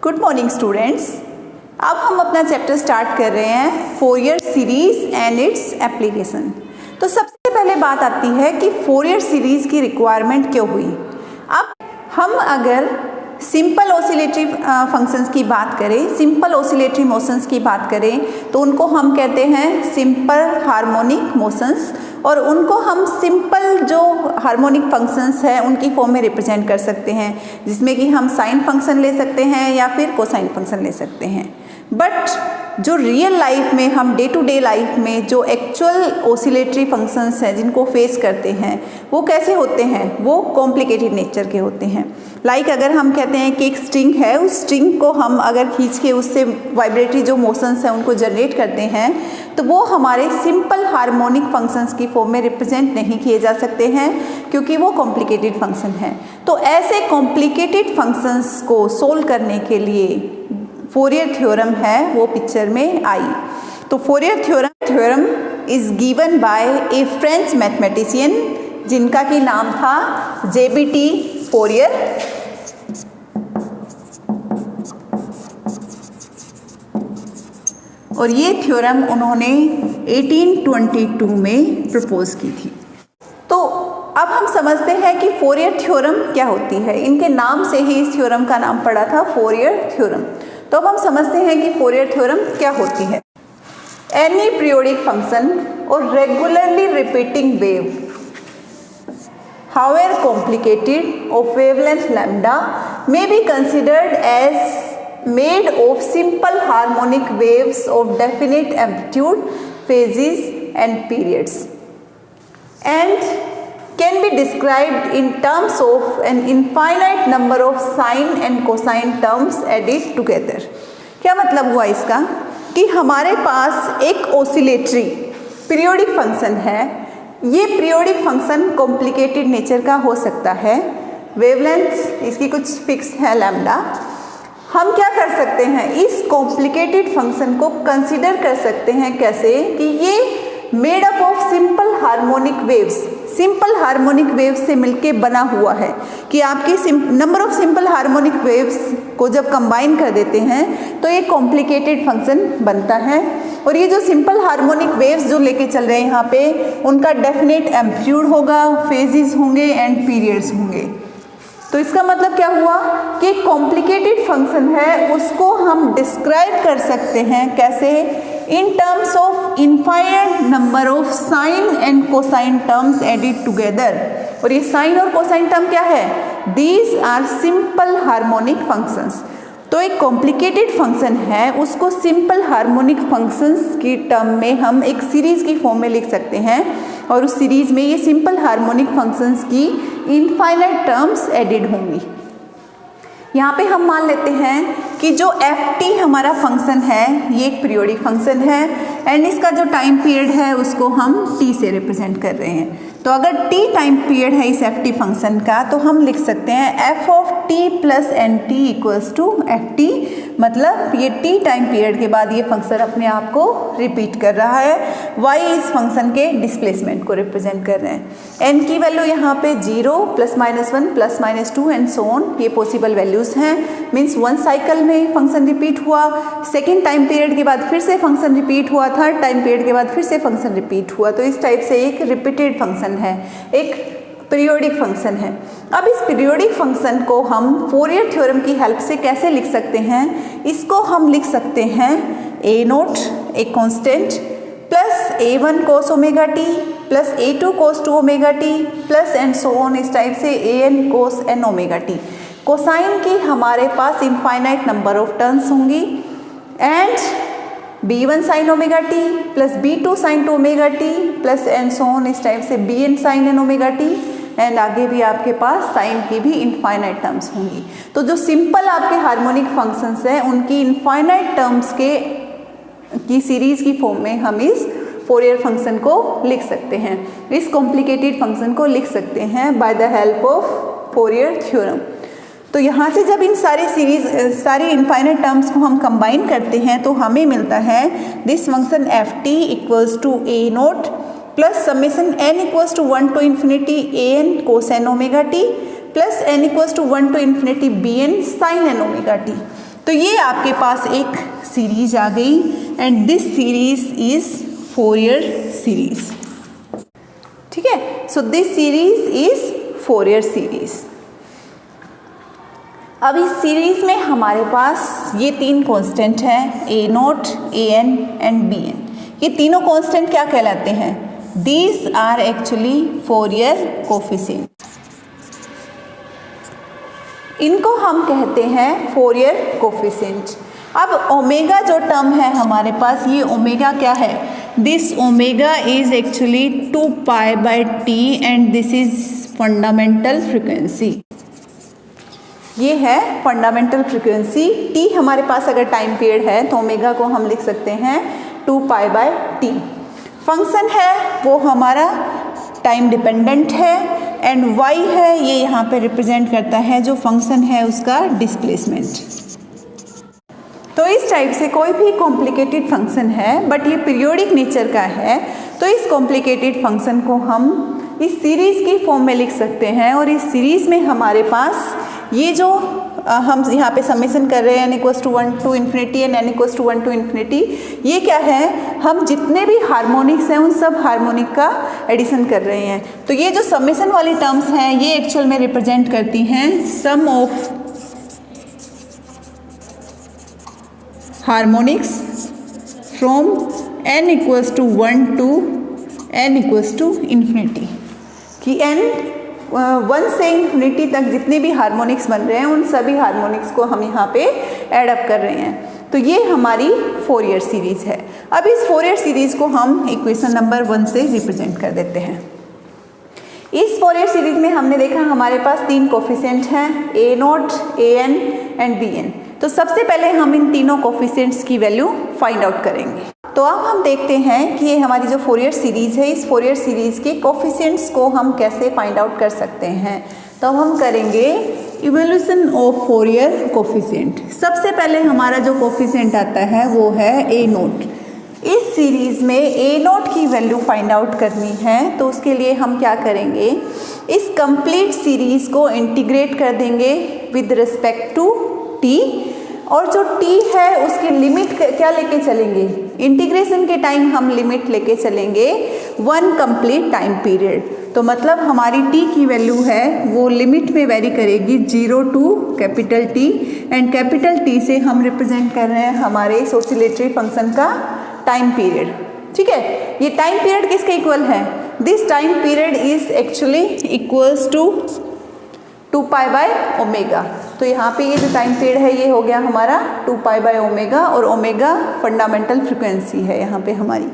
Good morning students. अब हम अपना चैप्टर स्टार्ट कर रहे हैं Fourier series and its application. तो सबसे पहले बात आती है कि फोरियर सीरीज की रिक्वायरमेंट क्यों हुई। अब हम अगर सिंपल ऑसिलेटरी फंक्शंस की बात करें, सिंपल ऑसिलेटरी मोशंस की बात करें, तो उनको हम कहते हैं सिंपल हार्मोनिक मोशंस, और उनको हम सिंपल जो हार्मोनिक फंक्शंस हैं उनकी फॉर्म में रिप्रेजेंट कर सकते हैं, जिसमें कि हम साइन फंक्शन ले सकते हैं या फिर कोसाइन फंक्शन ले सकते हैं। बट जो रियल लाइफ में हम डे टू डे लाइफ में जो एक्चुअल ऑसिलेटरी फंक्शंस हैं जिनको फेस करते हैं वो कैसे होते हैं, वो कॉम्प्लिकेटेड नेचर के होते हैं। लाइक अगर हम कहते हैं कि एक स्ट्रिंग है, उस स्ट्रिंग को हम अगर खींच के उससे वाइब्रेटरी जो मोशंस हैं उनको जनरेट करते हैं, तो वो हमारे सिंपल हार्मोनिक फंक्शंस की फॉर्म में रिप्रेजेंट नहीं किए जा सकते हैं, क्योंकि वो कॉम्प्लिकेटेड फंक्शन है। तो ऐसे कॉम्प्लिकेटेड फंक्शंस को सोल्व करने के लिए फोरियर थ्योरम है वो पिक्चर में आई। तो Fourier theorem is given by A French mathematician जिनका कि नाम था जेबीटी फोरियर। और ये थ्योरम उन्होंने 1822 में प्रपोज की थी। तो अब हम समझते हैं कि फोरियर थ्योरम क्या होती है। इनके नाम से ही इस थ्योरम का नाम पड़ा था फोरियर थ्योरम। तो अब हम समझते हैं कि फोरियर थ्योरम क्या होती है। एनी पीरियोडिक फंक्शन और regularly repeating wave however complicated of wavelength lambda may be considered as made of simple harmonic waves of definite amplitude, phases and periods, and can be described in terms of an infinite number of sine and cosine terms added together। क्या मतलब हुआ इसका कि हमारे पास एक oscillatory periodic function है। ये periodic function complicated nature का हो सकता है, वेवलेंथ इसकी कुछ फिक्स है लैम्डा। हम क्या कर सकते हैं, इस कॉम्प्लिकेटेड फंक्शन को कंसीडर कर सकते हैं कैसे कि ये made up of simple harmonic waves, simple harmonic waves से मिलके बना हुआ है, कि आपकी number of simple harmonic waves को जब कंबाइन कर देते हैं तो ये कॉम्प्लिकेटेड फंक्शन बनता है। और ये जो सिंपल हार्मोनिक वेव्स जो लेके चल रहे हैं यहाँ पे, उनका डेफिनेट एम्पलीट्यूड होगा, फेजेस होंगे एंड पीरियड्स होंगे। तो इसका मतलब क्या हुआ कि कॉम्प्लिकेटेड फंक्शन है उसको हम डिस्क्राइब कर सकते हैं कैसे, in terms of infinite number of sine and cosine terms added together. और ये साइन और कोसाइन टर्म क्या है, these are simple harmonic functions. तो एक कॉम्प्लिकेटेड फंक्शन है उसको सिंपल हार्मोनिक फंक्शंस की टर्म में हम एक सीरीज की फॉर्म में लिख सकते हैं, और उस सीरीज में ये सिंपल हार्मोनिक फंक्शंस की इनफाइनाइट टर्म्स एडेड होंगी। यहाँ पे हम मान लेते हैं कि जो ft हमारा फंक्शन है ये एक पीरियोडिक फंक्शन है, एंड इसका जो टाइम पीरियड है उसको हम t से रिप्रेजेंट कर रहे हैं। तो अगर t टाइम पीरियड है इस ft फंक्शन का, तो हम लिख सकते हैं f of t plus n t equals to f t. मतलब ये t टाइम पीरियड के बाद ये फंक्शन अपने आप को रिपीट कर रहा है। y इस फंक्शन के डिस्प्लेसमेंट को रिप्रेजेंट कर रहे हैं। n की वैल्यू यहाँ पे 0 +-1 +-2 एंड सो ऑन, ये पॉसिबल वैल्यूज हैं। मीन्स वन साइकिल में फंक्शन रिपीट हुआ, सेकेंड टाइम पीरियड के बाद फिर से फंक्शन रिपीट हुआ, थर्ड टाइम पीरियड के बाद फिर से फंक्शन रिपीट हुआ। तो इस टाइप से एक रिपीटेड फंक्शन है, एक पीरियोडिक फंक्शन है। अब इस पीरियोडिक फंक्शन को हम फोरियर थ्योरम की हेल्प से कैसे लिख सकते हैं, इसको हम लिख सकते हैं a नोट एक constant plus a1 cos omega t plus a2 cos 2 omega t plus and so on, इस टाइप से an cos n omega t. Cosine की हमारे पास इनफाइनाइट नंबर ऑफ टर्म्स होंगी, and b1 sine omega t plus b2 sine 2 omega t plus and so on, इस type से bn sine n omega t, and आगे भी आपके पास sign की भी इनफाइनाइट टर्म्स होंगी। तो जो सिंपल आपके हार्मोनिक फंक्शंस हैं उनकी इनफाइनाइट टर्म्स की सीरीज की फॉर्म में हम इस फोरियर फंक्शन को लिख सकते हैं, इस कॉम्प्लिकेटेड फंक्शन को लिख सकते हैं by the help of Fourier theorem. तो यहाँ से जब इन सारी इनफाइनाइट टर्म्स को हम कंबाइन करते हैं तो हमें मिलता है this function f t equals to a naught plus summation n equals to 1 to infinity an cos n omega t plus n equals to 1 to infinity bn sin n omega t. तो तो ये आपके पास एक series आ गई and this series is Fourier series. ठीक है, so this series is Fourier series. अब इस सीरीज में हमारे पास ये तीन कांस्टेंट हैं, a nought, a n and b n. ये तीनों कांस्टेंट क्या कहलाते हैं? These are actually Fourier coefficient. इनको हम कहते हैं फोरियर कोफिशिएंट। अब ओमेगा जो टर्म है हमारे पास, ये ओमेगा क्या है? This omega is actually 2 pi by T and this is fundamental frequency. ये है फंडामेंटल फ्रीक्वेंसी। टी हमारे पास अगर टाइम पीरियड है तो ओमेगा को हम लिख सकते हैं 2 पाई बाय टी। फंक्शन है वो हमारा टाइम डिपेंडेंट है एंड y है ये यहाँ पे रिप्रेजेंट करता है जो फंक्शन है उसका डिस्प्लेसमेंट। तो इस टाइप से कोई भी कॉम्प्लिकेटेड फंक्शन है बट ये पीरियोडिक नेचर का है, तो इस कॉम्प्लिकेटेड फंक्शन को हम इस सीरीज़ की फॉर्म में लिख सकते हैं। और इस सीरीज़ में हमारे पास ये जो हम यहाँ पे समेशन कर रहे हैं n equals to 1 to infinity and n equals to 1 to infinity, ये क्या है? हम जितने भी हार्मोनिक्स हैं उन सब हार्मोनिक का एडिशन कर रहे हैं। तो ये जो समेशन वाली टर्म्स हैं ये एक्चुअल में रिप्रेजेंट करती हैं sum of harmonics from n equals to 1 to n equals to infinity, कि n 1 से इन्फिनिटी तक जितने भी हार्मोनिक्स बन रहे हैं उन सभी हार्मोनिक्स को हम यहाँ पे ऐड अप कर रहे हैं। तो ये हमारी फोरियर सीरीज़ है। अब इस फोरियर सीरीज़ को हम इक्वेशन नंबर 1 से रिप्रेजेंट कर देते हैं। इस फोरियर सीरीज़ में हमने देखा हमारे पास तीन कोफिशिएंट हैं, a nought, a n and b n. तो सबसे पहले हम इन तीनों कोफिशिएंट्स की वैल्यू फाइंड आउट करेंगे। तो अब हम देखते हैं कि ये हमारी जो फोरियर सीरीज़ है, इस फोरियर सीरीज़ के कोफिशिएंट्स को हम कैसे फाइंड आउट कर सकते हैं। तो अब हम करेंगे इवोल्यूशन ऑफ फोरियर कोफिशिएंट। सबसे पहले हमारा जो कोफिशिएंट आता है वो है ए नोट। इस सीरीज़ में ए नोट की वैल्यू फाइंड आउट करनी है, तो उसके लिए हम क्या करेंगे? इस कंप्लीट सीरीज़ को इंटीग्रेट कर देंगे विद रिस्पेक्ट टू टी, और जो t है उसकी लिमिट क्या लेके चलेंगे? इंटीग्रेशन के टाइम हम लिमिट लेके चलेंगे 1 कंप्लीट टाइम पीरियड। तो मतलब हमारी t की वैल्यू है वो लिमिट में वेरी करेगी 0 to capital T, and capital T से हम रिप्रेजेंट कर रहे हैं हमारे इस ऑसिलेटरी फंक्शन का टाइम पीरियड। ठीक है, ये टाइम पीरियड किसके इक्वल है? This time period is actually equals to 2 pi by omega. तो यहाँ पे ये जो टाइम पीरियड है ये हो गया हमारा 2 पाई बाय ओमेगा, और ओमेगा फंडामेंटल फ्रीक्वेंसी है यहाँ पे हमारी।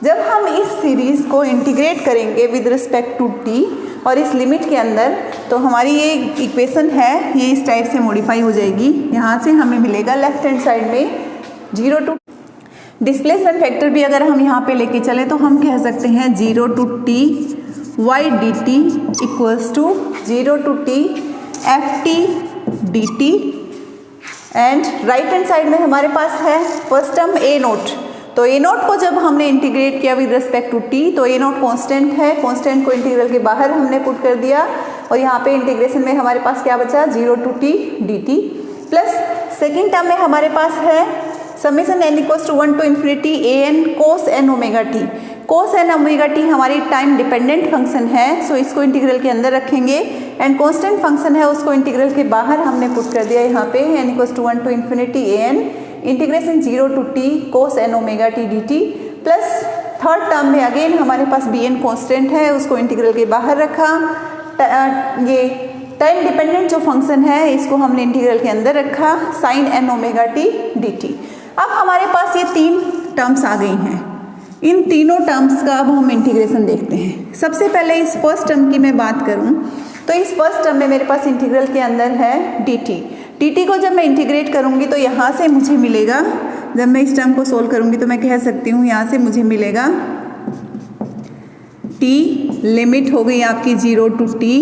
जब हम इस सीरीज़ को इंटीग्रेट करेंगे विद रिस्पेक्ट टू टी और इस लिमिट के अंदर, तो हमारी ये इक्वेशन है ये इस टाइप से मॉडिफाई हो जाएगी। यहाँ से हमें मिलेगा लेफ्ट हैंड साइड में 0 टू डिस्प्लेसमेंट फैक्टर भी अगर हम यहाँ पे लेके चलें तो हम कह सकते हैं 0 to t y d t equals to 0 to T f t D t, and right hand side में हमारे पास है फर्स्ट टर्म ए नोट। तो ए नोट को जब हमने इंटीग्रेट किया विद रिस्पेक्ट टू टी, तो ए नोट कांस्टेंट है, कांस्टेंट को इंटीग्रल के बाहर हमने पुट कर दिया, और यहाँ पे इंटीग्रेशन में हमारे पास क्या बचा? 0 to t D t, plus second term में हमारे पास है summation n equals to 1 to infinity a n cos n omega t. Cos n omega t हमारी टाइम डिपेंडेंट फंक्शन है, सो इसको इंटीग्रल के अंदर रखेंगे, एंड कांस्टेंट फंक्शन है उसको इंटीग्रल के बाहर हमने पुट कर दिया यहाँ पे n equals to 1 to infinity a n integration 0 to t cos n omega T D t, plus third term में अगेन हमारे पास बी एन कॉन्स्टेंट है उसको इंटीग्रल के बाहर रखा। ये टाइम डिपेंडेंट जो फंक्शन है इसको हमने इंटीग्रल के अंदर रखा sine n omega T D t. अब हमारे पास ये तीन टर्म्स आ गई हैं। इन तीनों टर्म्स का अब हम इंटीग्रेशन देखते हैं। सबसे पहले इस फर्स्ट टर्म की मैं बात करूं तो इस फर्स्ट टर्म में मेरे पास इंटीग्रल के अंदर है डी टी। डी टी को जब मैं इंटीग्रेट करूंगी तो यहाँ से मुझे मिलेगा, जब मैं इस टर्म को सोल्व करूंगी तो मैं कह सकती हूँ यहाँ से मुझे मिलेगा टी लिमिट हो गई आपकी 0 टू टी,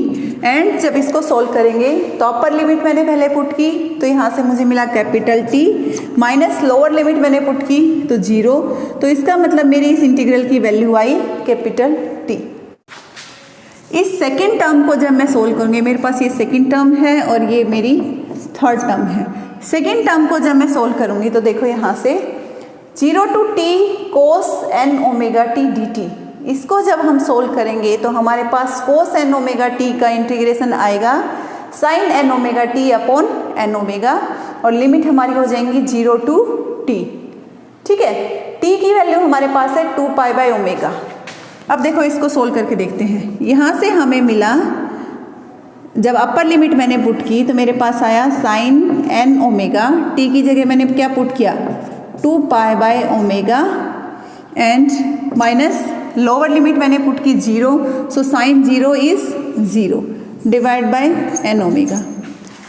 एंड जब इसको सोल्व करेंगे तो अपर लिमिट मैंने पहले पुट की तो यहाँ से मुझे मिला capital T, minus lower limit मैंने पुट की तो 0, तो इसका मतलब मेरी इस इंटीग्रल की वैल्यू आई कैपिटल टी। इस सेकेंड टर्म को जब मैं सोल्व करूँगी, मेरे पास ये सेकेंड टर्म है और ये मेरी थर्ड टर्म है, सेकेंड टर्म को जब मैं सोल्व करूँगी तो देखो यहाँ से 0 to t cos n omega t dt, इसको जब हम सोल्व करेंगे तो हमारे पास cos n ओमेगा t का इंटीग्रेशन आएगा sin n omega t upon n omega, और लिमिट हमारी हो जाएंगी 0 to t। ठीक है, t की वैल्यू हमारे पास है 2 पाई बाय ओमेगा। अब देखो इसको सोल्व करके देखते हैं। यहाँ से हमें मिला, जब अपर लिमिट मैंने पुट की तो मेरे पास आया sin n ओमेगा, t की जगह मैंने क्या पुट किया 2 pi by omega, and minus lower limit मैंने पुट की 0, सो sin 0 is 0 divide by n omega.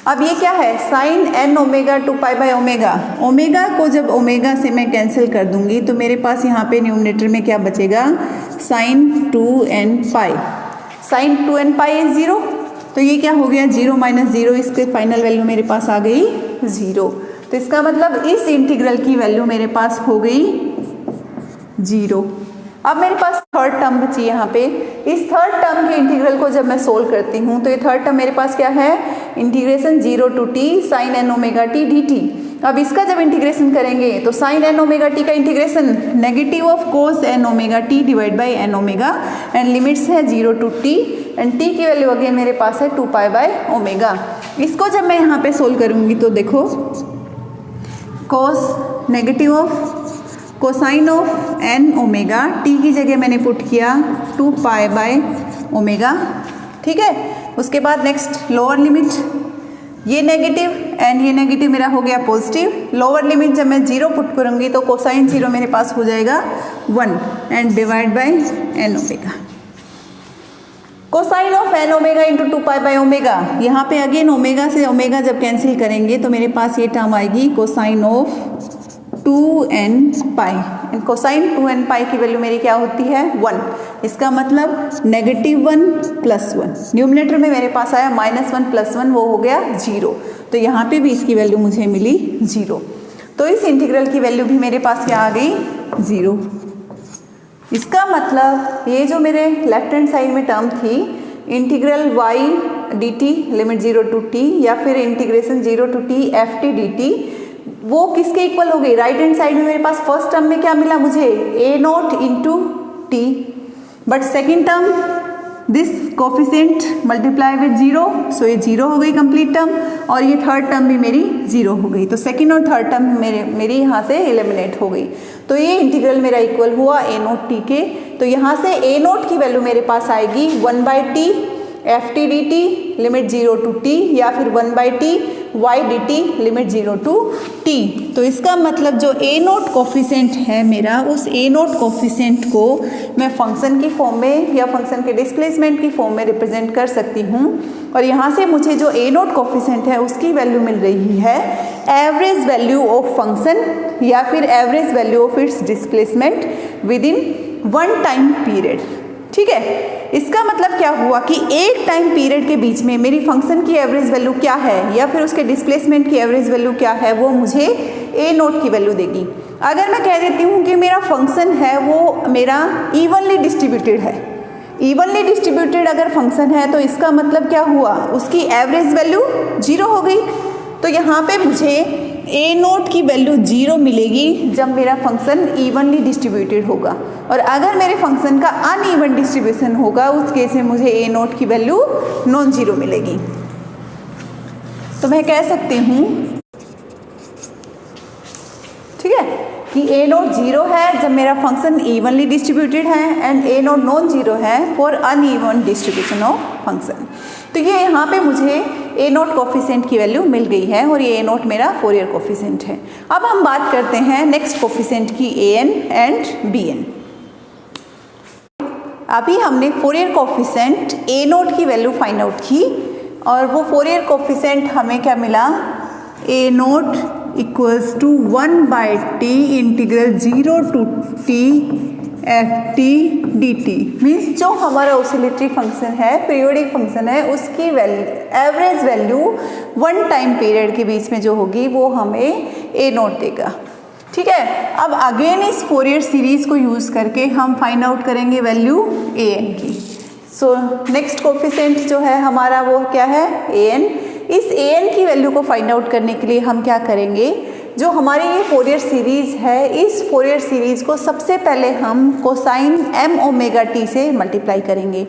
अब ये क्या है sin n omega 2 pi by omega, omega को जब ओमेगा से मैं कैंसिल कर दूंगी तो मेरे पास यहाँ पे न्यूमरेटर में क्या बचेगा sin 2n pi, sin 2n pi is 0, तो ये क्या हो गया 0 माइनस 0, इसके फाइनल वैल्यू मेरे पास आ गई 0। तो इसका मतलब इस इंटीग्रल की वैल्यू मेरे पास हो गई 0। अब मेरे पास थर्ड टर्म बची यहाँ पे। इस थर्ड टर्म के इंटीग्रल को जब मैं सोल्व करती हूँ तो ये थर्ड टर्म मेरे पास क्या है integration 0 to t sin n omega t dt। अब इसका जब इंटीग्रेशन करेंगे तो sin n ओमेगा t का integration negative of cos n omega t divide by n omega, and limits है 0 to t, एंड t की वैल्यू अगेन मेरे पास है 2 पाई बाय ओमेगा। इसको जब मैं यहाँ पे सोल्व करूँगी तो देखो cos negative of cosine of n omega, t की जगह मैंने पुट किया 2 पाई बाय ओमेगा। ठीक है, उसके बाद नेक्स्ट लोअर लिमिट, ये नेगेटिव एंड ये नेगेटिव मेरा हो गया पॉजिटिव। लोअर लिमिट जब मैं 0 पुट करूँगी तो कोसाइन 0 मेरे पास हो जाएगा 1 and divide by n omega. Cosine of n omega into 2 pi by omega, यहाँ पे अगेन ओमेगा से ओमेगा जब कैंसिल करेंगे तो मेरे पास ये टर्म आएगी cosine of 2n pi, and cosine 2n पाई की वैल्यू मेरी क्या होती है 1। इसका मतलब नेगेटिव 1 प्लस 1, न्यूमरेटर में मेरे पास आया -1 प्लस 1, वो हो गया 0, तो यहाँ पे भी इसकी वैल्यू मुझे मिली 0। तो इस इंटीग्रल की वैल्यू भी मेरे पास क्या आ गई 0। इसका मतलब ये जो मेरे लेफ्ट हैंड साइड में टर्म थी integral y dt limit 0 to t या फिर integration 0 to t ft dt, वो किसके इक्वल हो गई, राइट हैंड साइड में मेरे पास फर्स्ट टर्म में क्या मिला मुझे a not into T, but second term this coefficient multiply with 0, सो ये 0 हो गई कंप्लीट टर्म, और ये थर्ड टर्म भी मेरी 0 हो गई। तो सेकेंड और थर्ड टर्म मेरी यहाँ से एलिमिनेट हो गई। तो ये इंटीग्रल मेरा इक्वल हुआ a नॉट टी के। तो यहाँ से a नॉट की वैल्यू मेरे पास आएगी 1 by t f t D t limit 0 to t, या फिर 1 by t y d t limit 0 to t। तो इसका मतलब जो a नोट कोफिशिएंट है मेरा, उस a नोट कोफिशिएंट को मैं फंक्शन की फॉर्म में या फंक्शन के डिस्प्लेसमेंट की फॉर्म में रिप्रेजेंट कर सकती हूँ, और यहाँ से मुझे जो a नोट कोफिशिएंट है उसकी वैल्यू मिल रही है एवरेज वैल्यू ऑफ फंक्शन या फिर average value of its displacement with in 1 time period. ठीक है, इसका मतलब क्या हुआ कि एक टाइम पीरियड के बीच में मेरी फंक्शन की एवरेज वैल्यू क्या है या फिर उसके डिस्प्लेसमेंट की एवरेज वैल्यू क्या है, वो मुझे ए नोट की वैल्यू देगी। अगर मैं कह देती हूँ कि मेरा फंक्शन है वो मेरा इवनली डिस्ट्रीब्यूटेड है, इवनली डिस्ट्रीब्यूटेड अगर फंक्शन है तो इसका मतलब क्या हुआ, उसकी एवरेज वैल्यू 0 हो गई। तो यहाँ पे मुझे ए नोट की वैल्यू 0 मिलेगी जब मेरा फंक्शन इवनली डिस्ट्रीब्यूटेड होगा, और अगर मेरे फंक्शन का अनइवन डिस्ट्रीब्यूशन होगा उस केस में मुझे ए नोट की वैल्यू नॉन जीरो मिलेगी। तो मैं कह सकती हूँ, ठीक है, कि ए नोट 0 है जब मेरा फंक्शन इवनली डिस्ट्रीब्यूटेड है, and a nought non zero है for uneven distribution of function. तो ये यहाँ पे मुझे ए नोट कोफिशिएंट की वैल्यू मिल गई है, और ये ए नोट मेरा फोरियर कोफिशिएंट है। अब हम बात करते हैं नेक्स्ट कोफिशिएंट की, a n and b n. अभी हमने फोरियर कोफिशिएंट ए नोट की वैल्यू फाइंड आउट की, और वो फोरियर कोफिशिएंट हमें क्या मिला, a nought equals to 1 by T integral 0 to T f t D t. Means जो हमारा ऑसिलेटरी फंक्शन है, पीरियोडिक फंक्शन है, उसकी एवरेज वैल्यू 1 टाइम पीरियड के बीच में जो होगी वो हमें ए नोट देगा। ठीक है, अब अगेन इस फोरियर सीरीज को यूज़ करके हम फाइंड आउट करेंगे वैल्यू ए एन की। सो नेक्स्ट कोफिशिएंट जो है हमारा वो क्या है, ए एन। इस an की वैल्यू को फाइंड आउट करने के लिए हम क्या करेंगे, जो हमारी ये फोरियर सीरीज़ है, इस फोरियर सीरीज़ को सबसे पहले हम कोसाइन m ओमेगा t से मल्टीप्लाई करेंगे।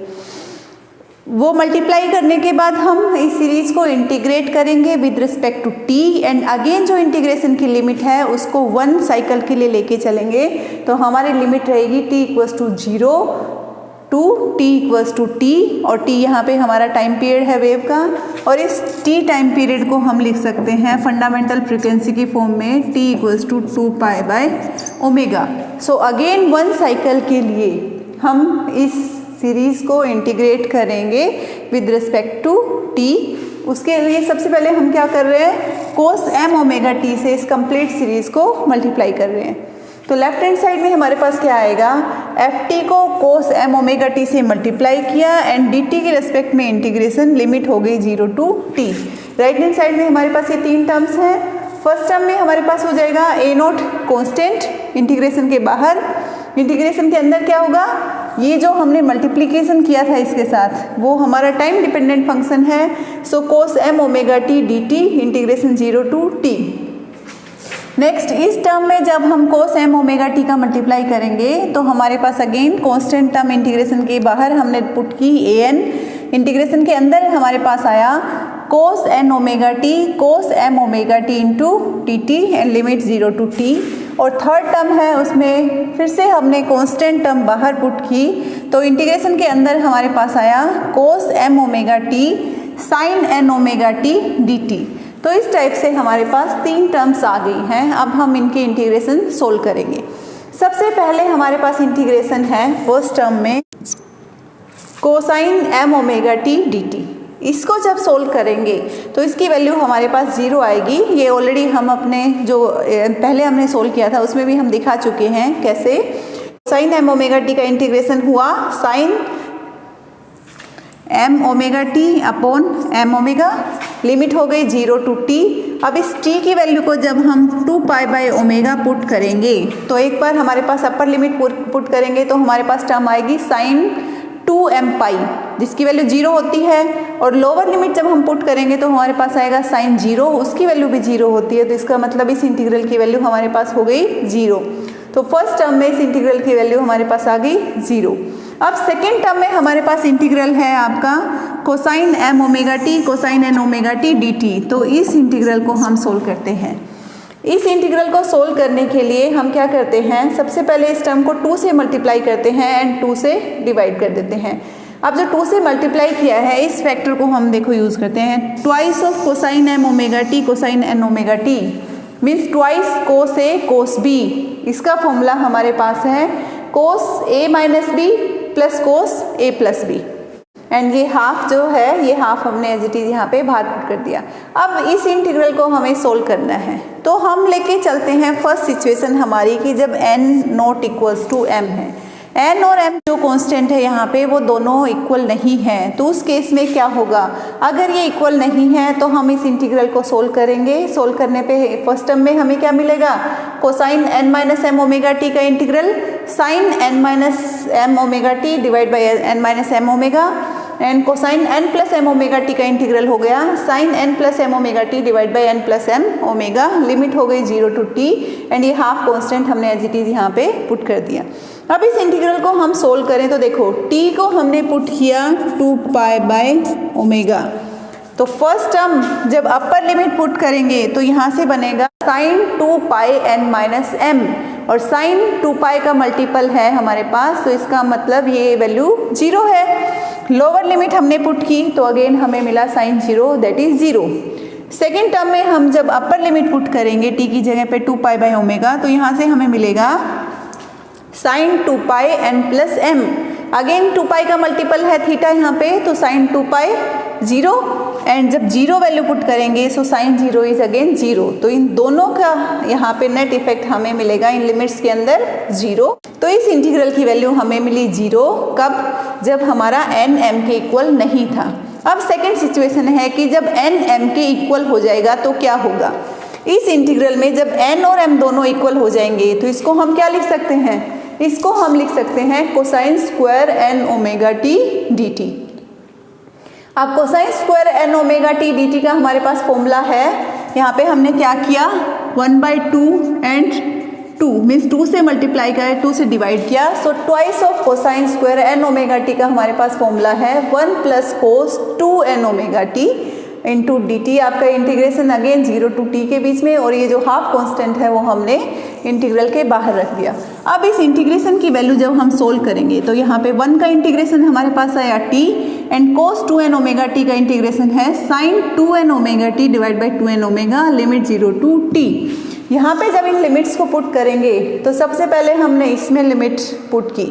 वो मल्टीप्लाई करने के बाद हम इस सीरीज़ को इंटीग्रेट करेंगे with respect to t and again जो इंटीग्रेशन की लिमिट है उसको 1 साइकिल के लिए लेके चलेंगे, तो हमारी लिमिट रहेगी t equals to 0 to t equals to t, और t यहाँ पे हमारा टाइम पीरियड है वेव का, और इस t टाइम पीरियड को हम लिख सकते हैं फंडामेंटल फ्रीक्वेंसी की फॉर्म में t इक्वल्स टू 2π/ओमेगा। सो अगेन 1 साइकिल के लिए हम इस सीरीज़ को इंटीग्रेट करेंगे विद रिस्पेक्ट टू t। उसके लिए सबसे पहले हम क्या कर रहे हैं, कोस m ओमेगा t से इस कंप्लीट सीरीज़ को मल्टीप्लाई कर रहे हैं। तो लेफ्ट हैंड साइड में हमारे पास क्या आएगा, ft को कोस m ओमेगा t से मल्टीप्लाई किया एंड dt के रेस्पेक्ट में इंटीग्रेशन, लिमिट हो गई 0 to t। Right hand side में हमारे पास ये 3 टर्म्स हैं। फर्स्ट टर्म में हमारे पास हो जाएगा a0 कांस्टेंट इंटीग्रेशन के बाहर, इंटीग्रेशन के अंदर क्या होगा, ये जो हमने मल्टीप्लिकेशन किया था इसके साथ वो हमारा टाइम डिपेंडेंट फंक्शन है। So cos m omega t dt integration 0 to t। Next इस टर्म में जब हम कोस m ओमेगा t का मल्टीप्लाई करेंगे तो हमारे पास अगेन कांस्टेंट टर्म इंटीग्रेशन के बाहर हमने पुट की an, इंटीग्रेशन के अंदर हमारे पास आया cos n omega t cos m omega t into dt and limit 0 to t। और थर्ड टर्म है उसमें फिर से हमने कांस्टेंट टर्म बाहर पुट की, तो इंटीग्रेशन के अंदर हमारे पास आया cos m omega t sine n omega t dt। तो इस टाइप से हमारे पास 3 टर्म्स आ गई हैं। अब हम इनके इंटीग्रेशन सोल्व करेंगे। सबसे पहले हमारे पास इंटीग्रेशन है फर्स्ट टर्म में cosine m omega t dt। इसको जब सोल्व करेंगे तो इसकी वैल्यू हमारे पास 0 आएगी। ये ऑलरेडी हम अपने जो पहले हमने सोल्व किया था उसमें भी हम दिखा चुके हैं कैसे। साइन m ओमेगा t का इंटीग्रेशन हुआ sine m omega t upon m omega, limit हो गई 0 टू t। अब इस t की वैल्यू को जब हम 2π/ओमेगा पुट करेंगे तो एक बार हमारे पास अपर लिमिट पुट करेंगे तो हमारे पास टर्म आएगी साइन 2m पाई जिसकी वैल्यू 0 होती है, और लोअर लिमिट जब हम पुट करेंगे तो हमारे पास आएगा साइन 0, उसकी वैल्यू भी 0 होती है। तो इसका मतलब इस इंटीग्रल की वैल्यू हमारे पास हो गई 0। तो फर्स्ट टर्म में इस इंटीग्रल की वैल्यू हमारे पास आ गई 0। अब सेकेंड टर्म में हमारे पास इंटीग्रल है आपका cosine m omega t cosine n omega t dt। तो इस इंटीग्रल को हम सोल्व करते हैं। इस इंटीग्रल को सोल्व करने के लिए हम क्या करते हैं, सबसे पहले इस टर्म को 2 से मल्टीप्लाई करते हैं एंड 2 से डिवाइड कर देते हैं। अब जो 2 से मल्टीप्लाई किया है इस फैक्टर को हम देखो यूज़ करते हैं, twice of cosine m omega t cosine n omega t means twice cos a cos b। इसका फॉर्मूला हमारे पास है cos a minus b plus cos a plus b, and ये हाफ जो है ये हाफ हमने एज इट इज यहाँ पे बाहर पुट कर दिया। अब इस इंटीग्रल को हमें सोल्व करना है तो हम लेके चलते हैं फर्स्ट सिचुएशन हमारी कि जब n not equals to m है। n और m जो कांस्टेंट है यहाँ पे वो दोनों इक्वल नहीं हैं, तो उस केस में क्या होगा, अगर ये इक्वल नहीं है तो हम इस इंटीग्रल को सोल्व करेंगे। सोल्व करने पे फर्स्ट टर्म में हमें क्या मिलेगा, cosine n minus m omega t का integral sine n minus m omega t divide by n minus m omega, and cosine n plus m omega t का इंटीग्रल हो गया sine n plus m omega t divide by n plus m omega, limit हो गई 0 to t and ये half constant हमने as it is यहाँ पे put कर दिया। अब इस इंटीग्रल को हम सोल्व करें तो देखो t को हमने पुट किया 2π/ओमेगा, तो फर्स्ट टर्म जब अपर लिमिट पुट करेंगे तो यहाँ से बनेगा साइन 2πn माइनस m, और साइन 2π का मल्टीपल है हमारे पास, तो इसका मतलब ये वैल्यू 0 है। लोअर लिमिट हमने पुट की तो अगेन हमें मिला sine 0 that is 0। Second term में हम जब अपर लिमिट पुट करेंगे t की जगह पे 2π/ओमेगा तो यहाँ से हमें मिलेगा sign 2πn plus m, again 2π का मल्टीपल है थीटा यहाँ पे, तो साइन 2π 0, एंड जब 0 वैल्यू पुट करेंगे सो साइन 0 इज अगेन 0। तो इन दोनों का यहाँ पे नेट इफेक्ट हमें मिलेगा इन लिमिट्स के अंदर 0। तो इस इंटीग्रल की वैल्यू हमें मिली 0, कब, जब हमारा n m के इक्वल नहीं था। अब सेकेंड सिचुएशन है कि जब n m के इक्वल हो जाएगा तो क्या होगा। इस इंटीग्रल में जब n और m दोनों इक्वल हो जाएंगे तो इसको हम क्या लिख सकते हैं, इसको हम लिख सकते हैं cosine square n omega t dt। अब cosine square n omega T D T का हमारे पास फॉर्मूला है। यहाँ पे हमने क्या किया, 1/2 एंड 2 मीन्स 2 से मल्टीप्लाई किया, 2 से डिवाइड किया। So twice of cosine square n omega t का हमारे पास फॉर्मूला है 1 + cos 2 n omega t into d t. आपका इंटीग्रेशन अगेन 0 to t के बीच में, और ये जो हाफ कांस्टेंट है वो हमने इंटीग्रल के बाहर रख दिया। अब इस इंटीग्रेशन की वैल्यू जब हम सोल्व करेंगे तो यहाँ पे 1 का इंटीग्रेशन हमारे पास आया t and cos 2 n omega t का इंटीग्रेशन है sin 2 n omega t divide by 2 n omega limit 0 to t। यहाँ पे जब इन लिमिट्स को पुट करेंगे तो सबसे पहले हमने इसमें लिमिट पुट की।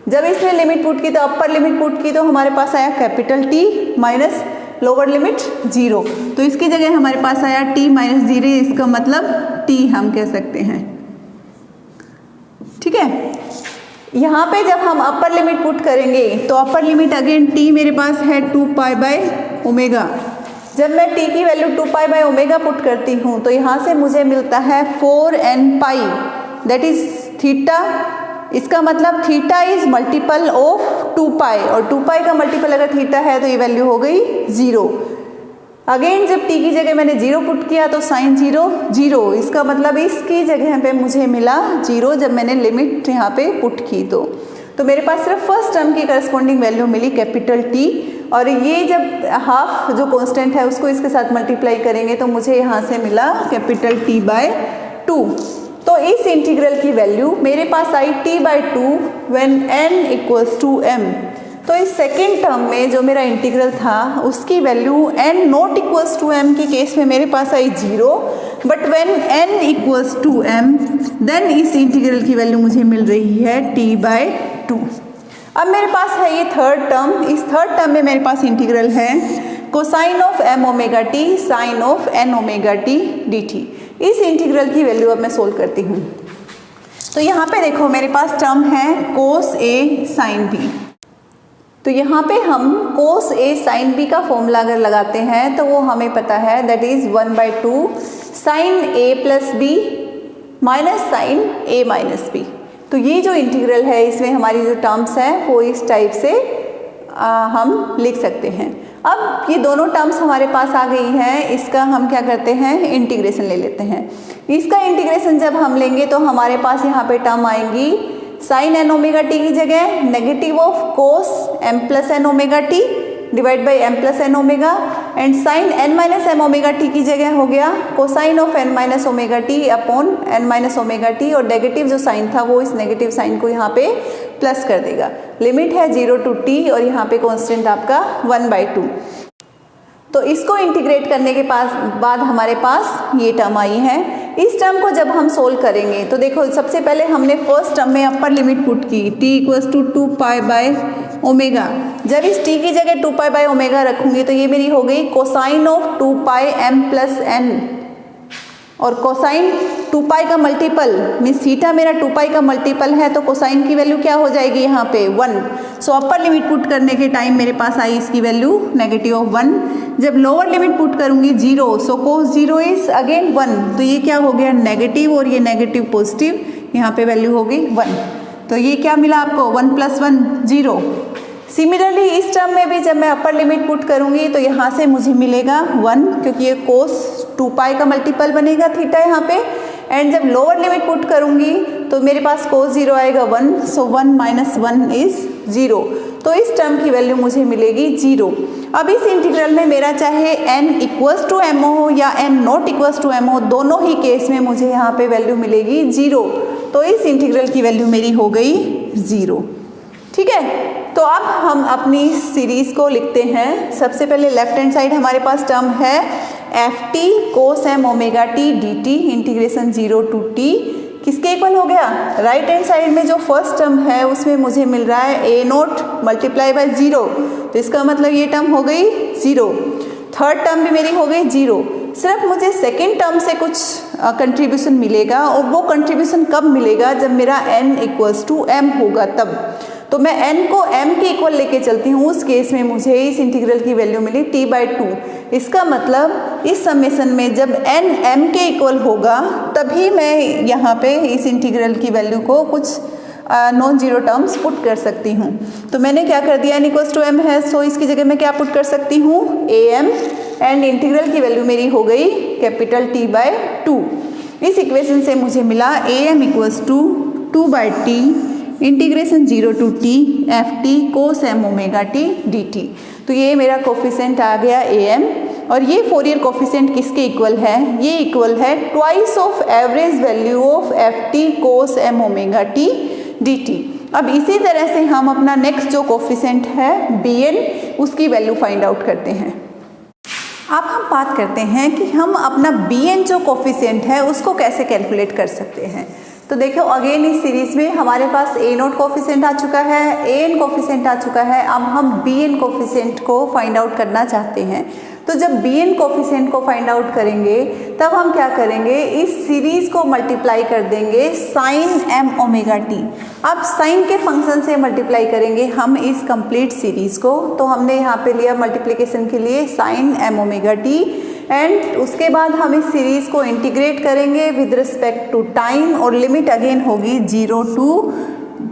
जब इसमें लिमिट पुट की तो अपर लिमिट पुट की तो हमारे पास आया capital T minus lower limit 0। तो इसकी जगह हमारे पास आया t माइनस 0, इसका मतलब t हम कह सकते हैं। ठीक है, यहाँ पे जब हम अपर लिमिट पुट करेंगे तो अपर लिमिट अगेन t मेरे पास है 2π/ω। जब मैं t की वैल्यू 2π/ω पुट करती हूँ तो यहाँ से मुझे मिलता है 4nπ दैट इज थीटा। इसका मतलब थीटा इज मल्टीपल ऑफ 2π, और 2π का मल्टीपल अगर थीटा है तो ये वैल्यू हो गई 0। अगेन जब t की जगह मैंने 0 पुट किया तो साइन 0 0, इसका मतलब इसकी जगह पे मुझे मिला 0 जब मैंने लिमिट यहाँ पे पुट की। तो मेरे पास सिर्फ फर्स्ट टर्म की करस्पॉन्डिंग वैल्यू मिली कैपिटल T, और ये जब हाफ जो कांस्टेंट है उसको इसके साथ मल्टीप्लाई करेंगे तो मुझे यहाँ से मिला कैपिटल T/2। तो इस इंटीग्रल की वैल्यू मेरे पास आई T/2 व्हेन n = m। तो इस सेकेंड टर्म में जो मेरा इंटीग्रल था उसकी वैल्यू n ≠ m के केस में मेरे पास आई 0, but when n = m then इस इंटीग्रल की वैल्यू मुझे मिल रही है T/2। अब मेरे पास है ये थर्ड टर्म। इस थर्ड टर्म में मेरे पास इंटीग्रल है cosine of m omega t sine of n omega t dt। इस इंटीग्रल की वैल्यू अब मैं सोल्व करती हूँ। तो यहाँ पे देखो मेरे पास टर्म है cos a sin b। तो यहाँ पे हम cos a sin b का फॉर्मूला अगर लगाते हैं तो वो हमें पता है that is 1/2 sin a plus b minus sin a minus b। तो ये जो इंटीग्रल है इसमें हमारी जो टर्म्स हैं वो इस टाइप से हम लिख सकते हैं। अब ये दोनों टर्म्स हमारे पास आ गई हैं, इसका हम क्या करते हैं इंटीग्रेशन ले लेते हैं। इसका इंटीग्रेशन जब हम लेंगे तो हमारे पास यहाँ पे टर्म आएंगी साइन एन ओमेगा टी की जगह negative of cos m plus n omega t divide by m plus n omega, and sine n minus m omega t की जगह हो गया cosine of n minus omega t upon n minus omega t, और negative जो sine था वो इस negative sign को यहाँ पे प्लस कर देगा। लिमिट है 0 to t और यहाँ पे कांस्टेंट आपका 1/2। तो इसको इंटीग्रेट करने के बाद हमारे पास ये टर्म आई है। इस टर्म को जब हम सोल्व करेंगे तो देखो सबसे पहले हमने फर्स्ट टर्म में अपर लिमिट पुट की t = 2π/ω। जब इस t की जगह 2π/ω रखूंगी तो ये मेरी हो गई cosine of 2πm plus n, और कोसाइन 2π का मल्टीपल मीन्स थीटा मेरा 2π का मल्टीपल है तो कोसाइन की वैल्यू क्या हो जाएगी यहाँ पे 1। सो अपर लिमिट पुट करने के टाइम मेरे पास आई इसकी वैल्यू -1। जब लोअर लिमिट पुट करूंगी 0, सो cos 0 इज अगेन 1, तो ये क्या हो गया नेगेटिव, और ये नेगेटिव पॉजिटिव, यहाँ पे वैल्यू हो गई 1। तो ये क्या मिला आपको 1 + 1 0। सिमिलरली इस टर्म में भी जब मैं अपर लिमिट पुट करूंगी तो यहाँ से मुझे मिलेगा 1, क्योंकि ये cos 2π का मल्टीपल बनेगा थीटा यहाँ पे, एंड जब लोअर लिमिट पुट करूंगी तो मेरे पास cos 0 आएगा 1, सो 1 - 1 इज 0। तो इस टर्म की वैल्यू मुझे मिलेगी 0। अब इस इंटीग्रल में मेरा चाहे n = m हो या n ≠ m हो, दोनों ही केस में मुझे यहाँ पे वैल्यू मिलेगी 0। तो इस इंटीग्रल की वैल्यू मेरी हो गई 0। ठीक है, तो अब हम अपनी सीरीज को लिखते हैं। सबसे पहले लेफ्ट हैंड साइड हमारे पास टर्म है ft cos m omega t dt integration 0 to t किसके इक्वल हो गया, राइट हैंड साइड में जो फर्स्ट टर्म है उसमें मुझे मिल रहा है a0 × 0, तो इसका मतलब ये टर्म हो गई 0। थर्ड टर्म भी मेरी हो गई 0। सिर्फ मुझे सेकेंड टर्म से कुछ कंट्रीब्यूशन मिलेगा, और वो कंट्रीब्यूशन कब मिलेगा जब मेरा n = m होगा तब। तो मैं n को m के इक्वल लेके चलती हूँ, उस केस में मुझे इस इंटीग्रल की वैल्यू मिली T/2। इसका मतलब इस समेशन में जब n m के इक्वल होगा तभी मैं यहाँ पे इस इंटीग्रल की वैल्यू को कुछ नॉन जीरो टर्म्स पुट कर सकती हूँ। तो मैंने क्या कर दिया, n इक्वल्स टू m है, सो इसकी जगह मैं क्या पुट कर सकती हूँ, am, एंड इंटीग्रल की वैल्यू मेरी हो गई कैपिटल T/2। इस इक्वेशन से मुझे मिला am equals to 2/t integration 0 to t ft cos m omega t dt। तो ये मेरा कोफिशिएंट आ गया am, और ये फोरियर कोफिशिएंट किसके इक्वल है, ये इक्वल है twice of average value of ft cos m omega t dt। अब इसी तरह से हम अपना नेक्स्ट जो कोफिशिएंट है bn, उसकी वैल्यू फाइंड आउट करते हैं। अब हम बात करते हैं कि हम अपना bn जो कोफिशिएंट है उसको कैसे कैलकुलेट कर सकते हैं। तो देखो अगेन इस सीरीज में हमारे पास a नोट कोफिशिएंट आ चुका है, an कोफिशिएंट आ चुका है। अब हम bn कोफिशिएंट को फाइंड आउट करना चाहते हैं। तो जब bn कोफिशिएंट को फाइंड आउट करेंगे तब हम क्या करेंगे, इस सीरीज को मल्टीप्लाई कर देंगे साइन m ओमेगा t। अब साइन के फंक्शन से मल्टीप्लाई करेंगे हम इस कंप्लीट सीरीज को। तो हमने यहाँ पे लिया मल्टीप्लिकेशन के लिए sine m omega t, and उसके बाद हम इस सीरीज को इंटीग्रेट करेंगे विद रिस्पेक्ट टू टाइम, और लिमिट अगेन होगी 0 टू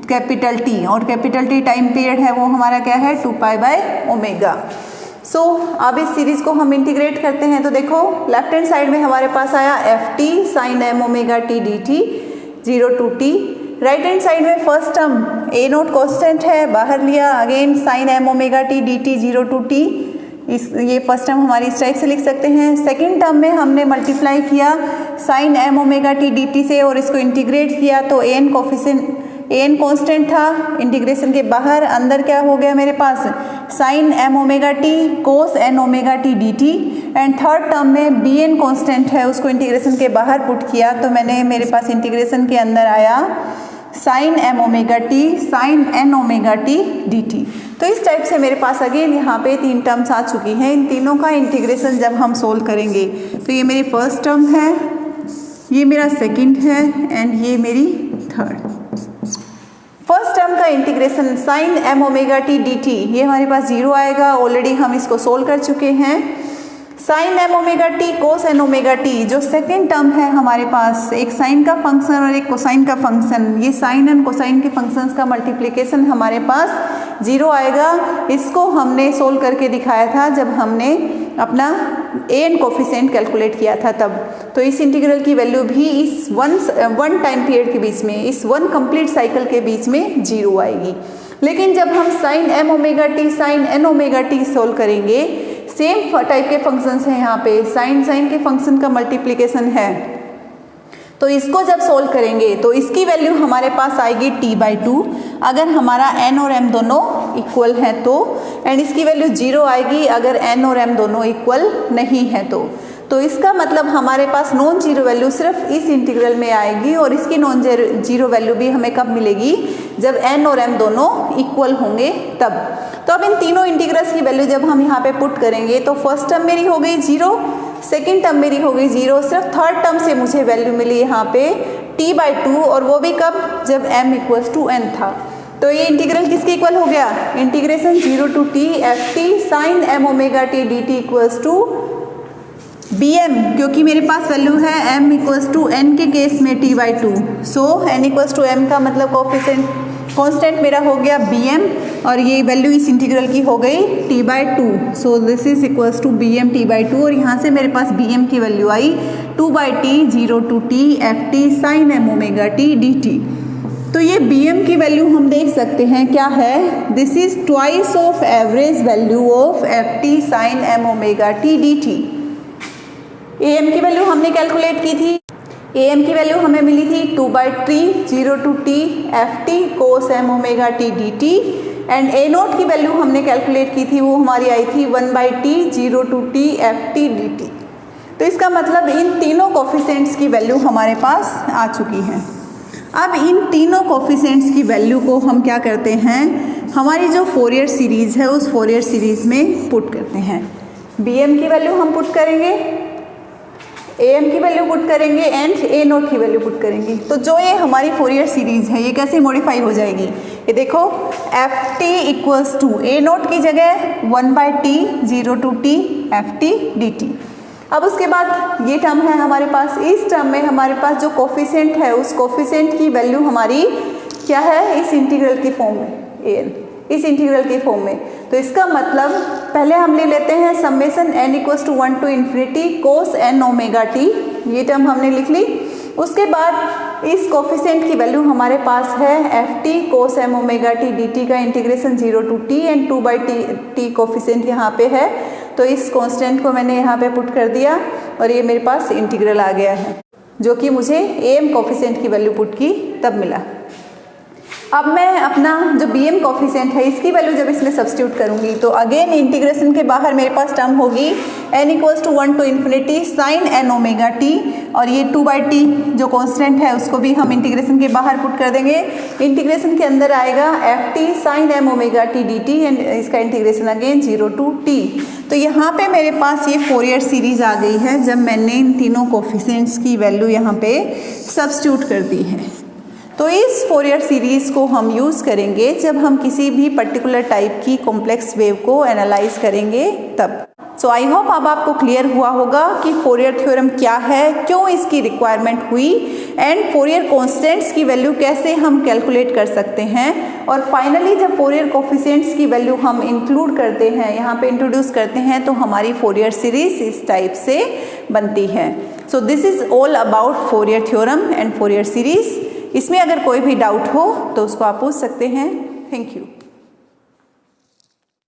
कैपिटल T, और कैपिटल T टाइम पीरियड है वो हमारा क्या है 2π/ω। सो अब इस सीरीज को हम इंटीग्रेट करते हैं। तो देखो लेफ्ट हैंड साइड में हमारे पास आया ft sine m omega t dt 0 to t। Right hand side में first term a naught constant है, बाहर लिया again sine m omega t dt 0 to t। ये फर्स्ट टर्म हमारी इस टाइप से लिख सकते हैं। सेकंड टर्म में हमने मल्टीप्लाई किया sine m omega t dt से और इसको इंटीग्रेट किया, तो an कोफिशिएंट an कांस्टेंट था, इंटीग्रेशन के बाहर अंदर क्या हो गया मेरे पास sine m omega t cos n omega t dt। And third term में bn कांस्टेंट है, उसको इंटीग्रेशन के बाहर पुट किया, तो मैंने मेरे पास इंटीग्रेशन के अंदर आया sine m omega t sine n omega t dt। तो इस टाइप से मेरे पास अगेन यहाँ पे तीन टर्म्स आ चुकी हैं। इन तीनों का इंटीग्रेशन जब हम सोल्व करेंगे तो ये मेरी फर्स्ट टर्म है, ये मेरा सेकंड है, एंड ये मेरी थर्ड। फर्स्ट टर्म का integration sine m omega t dt, ये हमारे पास 0 आएगा, ऑलरेडी हम इसको सोल्व कर चुके हैं। Sign m omega t cos n omega t, जो सेकेंड टर्म है हमारे पास, एक साइन का फंक्शन और एक कोसाइन का फंक्शन, ये साइन एंड कोसाइन के फंक्शंस का मल्टीप्लिकेशन हमारे पास 0 आएगा। इसको हमने सोल्व करके दिखाया था जब हमने अपना an कोफिशिएंट कैलकुलेट किया था तब। तो इस इंटीग्रल की वैल्यू भी इस वन टाइम पीरियड के बीच में, इस वन कंप्लीट साइकिल के बीच में 0 आएगी। लेकिन जब हम sine m omega t sine n omega t solve करेंगे, सेम टाइप के फंक्शंस हैं यहाँ पे, साइन के फंक्शन का मल्टीप्लिकेशन है, तो इसको जब सोल्व करेंगे तो इसकी वैल्यू हमारे पास आएगी T/2 अगर हमारा n और m दोनों इक्वल हैं तो, एंड इसकी वैल्यू 0 आएगी अगर n और m दोनों इक्वल नहीं है तो इसका मतलब हमारे पास नॉन जीरो वैल्यू सिर्फ इस इंटीग्रल में आएगी, और इसकी नॉन जीरो वैल्यू भी हमें कब मिलेगी, जब n और m दोनों इक्वल होंगे तब। तो अब इन तीनों इंटीग्रल्स की वैल्यू जब हम यहाँ पे पुट करेंगे तो फर्स्ट टर्म मेरी हो गई 0, सेकेंड टर्म मेरी हो गई 0, सिर्फ थर्ड टर्म से मुझे वैल्यू मिली यहाँ पे T/2, और वो भी कब, जब m इक्वल्स टू n था। तो ये इंटीग्रल किसके इक्वल हो गया, integration 0 to t ft sine m omega t dt equals to bm, क्योंकि मेरे पास वैल्यू है m इक्वल्स टू n के केस में T/2। So n equals to m का मतलब कोफिशिएंट कांस्टेंट मेरा हो गया bm, और ये वैल्यू इस इंटीग्रल की हो गई T/2। So this is equals to bm T/2, और यहाँ से मेरे पास bm की वैल्यू आई 2/t 0 to t ft sine m omega t dt। तो ये bm की वैल्यू हम देख सकते हैं क्या है, this is twice of average value of ft sine m omega t dt। am की वैल्यू हमने कैलकुलेट की थी, am की वैल्यू हमें मिली थी 2/t 0 to t ft cos m omega t dt, and a naught की वैल्यू हमने calculate की थी, वो हमारी आई थी 1/t 0 to t ft dt। तो इसका मतलब इन तीनों कोफिशिएंट्स की वैल्यू हमारे पास आ चुकी है। अब इन तीनों कोफिशिएंट्स की वैल्यू को हम क्या करते हैं, हमारी जो फोरियर सीरीज़ है उस फोरियर सीरीज़ में पुट करते हैं। bm की वैल्यू हम पुट करेंगे, am की वैल्यू पुट करेंगे, एंड a नोट की वैल्यू पुट करेंगे। तो जो ये हमारी फोरियर सीरीज़ है ये कैसे मॉडिफाई हो जाएगी, ये देखो ft equals to a naught की जगह 1/t 0 to t ft dt। अब उसके बाद ये टर्म है हमारे पास, इस टर्म में हमारे पास जो कोफिशिएंट है उस कोफिशिएंट की वैल्यू हमारी क्या है, इस इंटीग्रल की फॉर्म में, an इस इंटीग्रल की फॉर्म में। तो इसका मतलब पहले हम ले लेते हैं summation n equals to 1 to infinity cos n omega t, ये टर्म हमने लिख ली। उसके बाद इस कोफिशिएंट की वैल्यू हमारे पास है F T cos M omega T D T का integration 0 to T and 2/t coefficient यहाँ पे है, तो इस कांस्टेंट को मैंने यहाँ पे पुट कर दिया और ये मेरे पास इंटीग्रल आ गया है, जो कि मुझे एम कोफिशिएंट की वैल्यू पुट की तब मिला। अब मैं अपना जो बी एम कोफिशिएंट है इसकी वैल्यू जब इसमें सब्स्टिट्यूट करूंगी तो अगेन इंटीग्रेशन के बाहर मेरे पास टर्म होगी n equals to 1 to infinity sine n omega t, और ये 2/t जो कांस्टेंट है उसको भी हम इंटीग्रेशन के बाहर पुट कर देंगे। इंटीग्रेशन के अंदर आएगा f t sine m omega T D t and इसका इंटीग्रेशन अगेन 0 टू टी। तो यहाँ पे मेरे पास ये फोरियर सीरीज आ गई है जब मैंने इन तीनों कोफिशिएंट्स की वैल्यू यहाँ पे सब्स्टिट्यूट कर दी है। तो इस फोरियर सीरीज़ को हम यूज़ करेंगे जब हम किसी भी पर्टिकुलर टाइप की कॉम्प्लेक्स वेव को एनालाइज करेंगे तब। सो आई होप अब आपको क्लियर हुआ होगा कि फोरियर थ्योरम क्या है, क्यों इसकी रिक्वायरमेंट हुई एंड फोरियर कॉन्स्टेंट्स की वैल्यू कैसे हम कैलकुलेट कर सकते हैं, और फाइनली जब फोरियर कोफिशिएंट्स की वैल्यू हम इंक्लूड करते हैं, यहाँ पे इंट्रोड्यूस करते हैं, तो हमारी फोरियर सीरीज इस टाइप से बनती है। So this is all about Fourier theorem and Fourier series. इसमें अगर कोई भी डाउट हो तो उसको आप पूछ सकते हैं। Thank you.